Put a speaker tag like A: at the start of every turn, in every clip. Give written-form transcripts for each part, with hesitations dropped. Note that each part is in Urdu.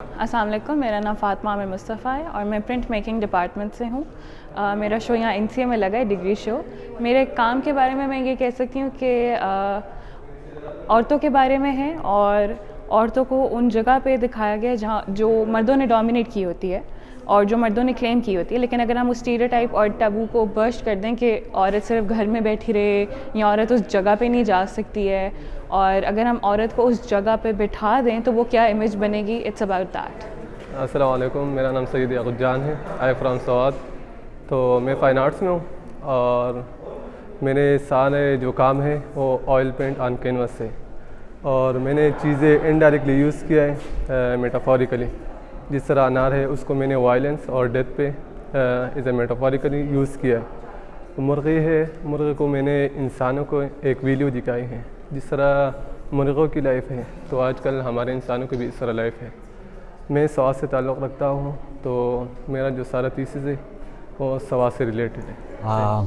A: السلام علیکم، میرا نام فاطمہ عامر مصطفیٰ ہے اور میں پرنٹ میکنگ ڈپارٹمنٹ سے ہوں. میرا شو یہاں NCA میں لگا ہے، ڈگری شو. میرے کام کے بارے میں یہ کہہ سکتی ہوں کہ عورتوں کے بارے میں ہے اور عورتوں کو ان جگہ پہ دکھایا گیا ہے جہاں جو مردوں نے ڈومینیٹ کی ہوتی ہے اور جو مردوں نے کلیم کی ہوتی ہے. لیکن اگر ہم اس اسٹیریوٹائپ اور ٹیبو کو برسٹ کر دیں کہ عورت صرف گھر میں بیٹھی رہے یا عورت اس جگہ پہ نہیں جا سکتی ہے، اور اگر ہم عورت کو اس جگہ پہ بٹھا دیں تو وہ کیا امیج بنے گی، اٹس اباؤٹ دیٹ.
B: السلام علیکم، میرا نام سید یعقوب جان ہے. آئی فرام سوات. تو میں فائن آرٹس میں ہوں اور میرے سارے جو کام ہے وہ آئل پینٹ آن کینوس سے، اور میں نے چیزیں انڈائریکٹلی یوز کیا ہے میٹافوریکلی. جس طرح انار ہے اس کو میں نے وائلنس اور ڈیتھ پہ ایز اے میٹافوریکلی یوز کیا ہے. مرغی ہے، مرغے کو میں نے انسانوں کو ایک ویلیو دکھائی ہے. جس طرح مرغوں کی لائف ہے تو آج کل ہمارے انسانوں کی بھی اس طرح لائف ہے. میں سوات سے تعلق رکھتا ہوں تو میرا جو سارا تھیسس ہے وہ سوات سے ریلیٹڈ ہے.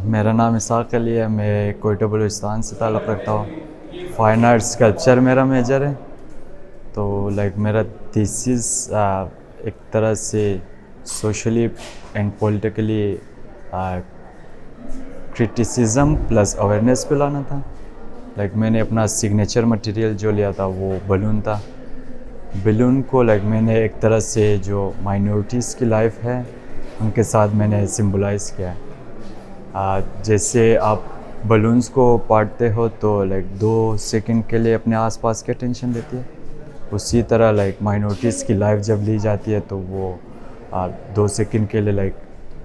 C: میرا نام اسحاق علی ہے، میں کوئٹہ بلوچستان سے تعلق رکھتا ہوں. فائن آرٹس کلچر میرا میجر ہے. تو میرا تھیسس ایک طرح سے socially and politically criticism plus awareness پہ لانا تھا. میں نے اپنا سگنیچر مٹیریل جو لیا تھا وہ بلون تھا. بلون کو میں نے ایک طرح سے جو مائنورٹیز کی لائف ہے ان کے ساتھ میں نے سمبلائز کیا ہے. جیسے آپ بلونز کو پاٹتے ہو تو 2 سیکنڈ کے لیے اپنے آس پاس کی اٹینشن دیتی ہے، اسی طرح مائنورٹیز کی لائف جب لی جاتی ہے تو وہ 2 سیکنڈ کے لیے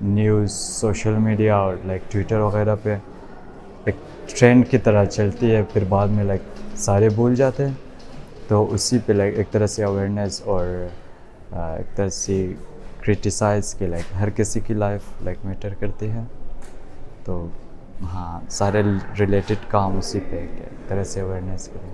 C: نیوز، سوشل میڈیا اور ٹویٹر وغیرہ پہ ایک ٹرینڈ کی طرح چلتی ہے، پھر بعد میں سارے بھول جاتے ہیں. تو اسی پہ ایک طرح سے اویئرنیس اور ایک طرح سے کرٹیسائز کے ہر کسی کی لائف میٹر کرتی ہے. تو ہاں، سارے ریلیٹڈ کام اسی پہ ایک طرح سے اویئرنیس کریں.